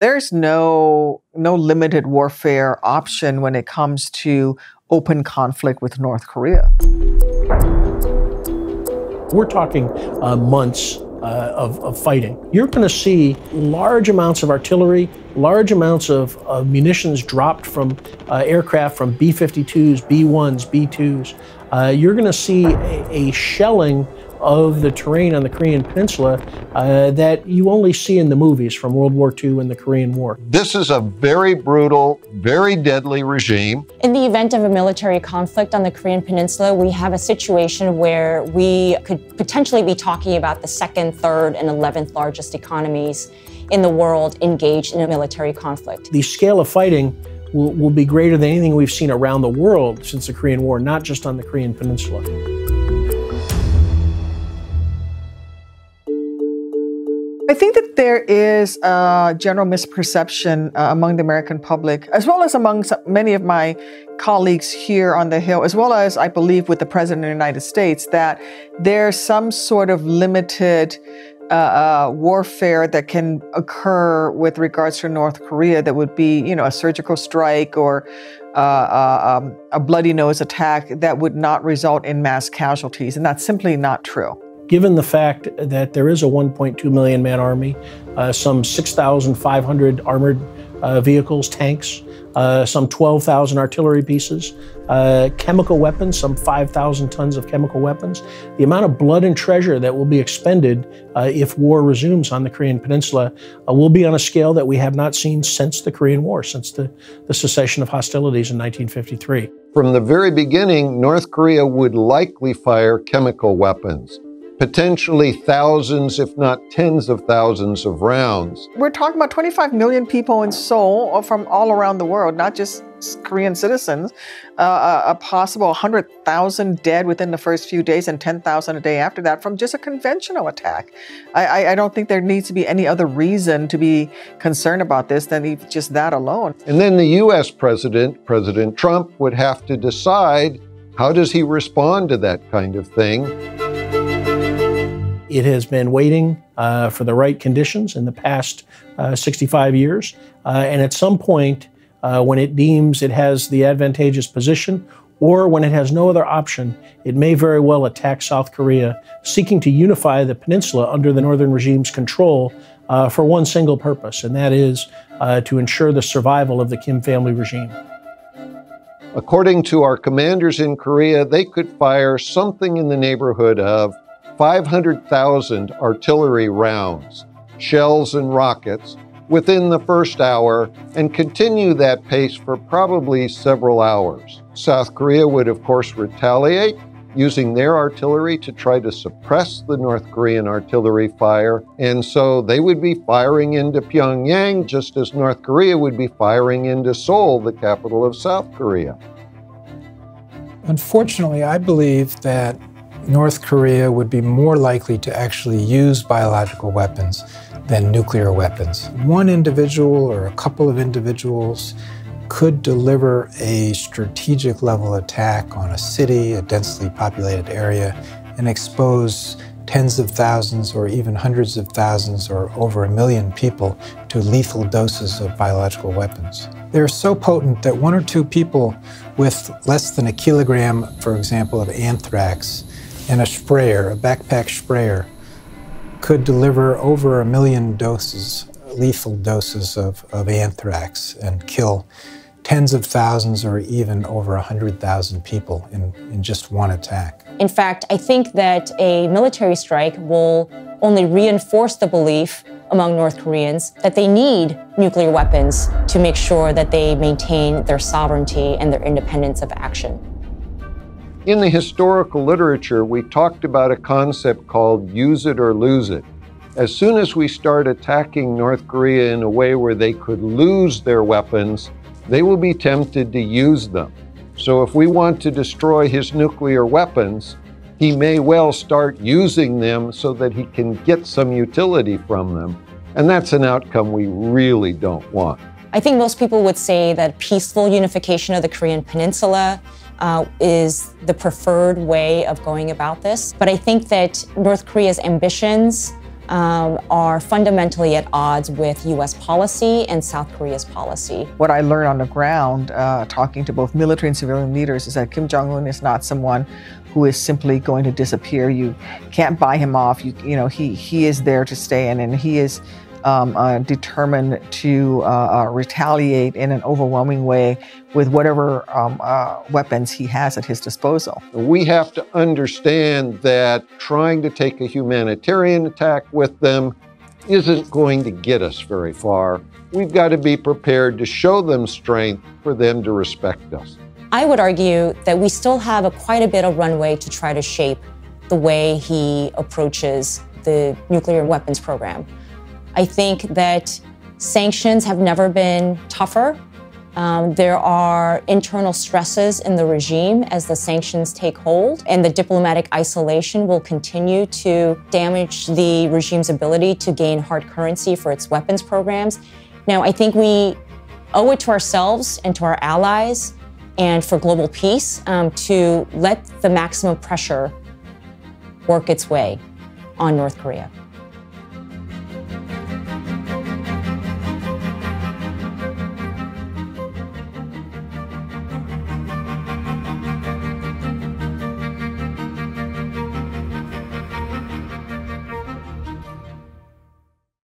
There's no limited warfare option when it comes to open conflict with North Korea. We're talking months of fighting. You're going to see large amounts of artillery, large amounts of munitions dropped from aircraft, from B-52s, B-1s, B-2s. You're going to see a shelling of the terrain on the Korean Peninsula that you only see in the movies from World War II and the Korean War. This is a very brutal, very deadly regime. In the event of a military conflict on the Korean Peninsula, we have a situation where we could potentially be talking about the second, third, and 11th largest economies in the world engaged in a military conflict. The scale of fighting will be greater than anything we've seen around the world since the Korean War, not just on the Korean Peninsula. I think that there is a general misperception among the American public, as well as among many of my colleagues here on the Hill, as well as I believe with the President of the United States, that there's some sort of limited warfare that can occur with regards to North Korea that would be, a surgical strike or a bloody nose attack that would not result in mass casualties. And that's simply not true. Given the fact that there is a 1.2 million man army, some 6,500 armored vehicles, tanks, some 12,000 artillery pieces, chemical weapons, some 5,000 tons of chemical weapons, the amount of blood and treasure that will be expended if war resumes on the Korean Peninsula will be on a scale that we have not seen since the Korean War, since the cessation of hostilities in 1953. From the very beginning, North Korea would likely fire chemical weapons. Potentially thousands, if not tens of thousands of rounds. We're talking about 25 million people in Seoul or from all around the world, not just Korean citizens, a possible 100,000 dead within the first few days and 10,000 a day after that from just a conventional attack. I don't think there needs to be any other reason to be concerned about this than just that alone. And then the U.S. President Trump, would have to decide how does he respond to that kind of thing. It has been waiting for the right conditions in the past 65 years. And at some point, when it deems it has the advantageous position, or when it has no other option, it may very well attack South Korea, seeking to unify the peninsula under the northern regime's control for one single purpose, and that is to ensure the survival of the Kim family regime. According to our commanders in Korea, they could fire something in the neighborhood of 500,000 artillery rounds, shells and rockets within the first hour and continue that pace for probably several hours. South Korea would, of course, retaliate, using their artillery to try to suppress the North Korean artillery fire. And so they would be firing into Pyongyang just as North Korea would be firing into Seoul, the capital of South Korea. Unfortunately, I believe that North Korea would be more likely to actually use biological weapons than nuclear weapons. One individual or a couple of individuals could deliver a strategic level attack on a city, a densely populated area, and expose tens of thousands or even hundreds of thousands or over 1 million people to lethal doses of biological weapons. They're so potent that 1 or 2 people with less than 1 kilogram, for example, of anthrax and a sprayer, a backpack sprayer, could deliver over 1 million doses, lethal doses of anthrax and kill tens of thousands or even over 100,000 people in just one attack. In fact, I think that a military strike will only reinforce the belief among North Koreans that they need nuclear weapons to make sure that they maintain their sovereignty and their independence of action. In the historical literature, we talked about a concept called use it or lose it. As soon as we start attacking North Korea in a way where they could lose their weapons, they will be tempted to use them. So if we want to destroy his nuclear weapons, he may well start using them so that he can get some utility from them. And that's an outcome we really don't want. I think most people would say that peaceful unification of the Korean Peninsula is the preferred way of going about this. But I think that North Korea's ambitions are fundamentally at odds with U.S. policy and South Korea's policy. What I learned on the ground, talking to both military and civilian leaders, is that Kim Jong-un is not someone who is simply going to disappear. You can't buy him off. You know, he is there to stay, and he is determined to retaliate in an overwhelming way with whatever weapons he has at his disposal. We have to understand that trying to take a humanitarian attack with them isn't going to get us very far. We've got to be prepared to show them strength for them to respect us. I would argue that we still have quite a bit of runway to try to shape the way he approaches the nuclear weapons program. I think that sanctions have never been tougher. There are internal stresses in the regime as the sanctions take hold, and the diplomatic isolation will continue to damage the regime's ability to gain hard currency for its weapons programs. Now, I think we owe it to ourselves and to our allies and for global peace to let the maximum pressure work its way on North Korea.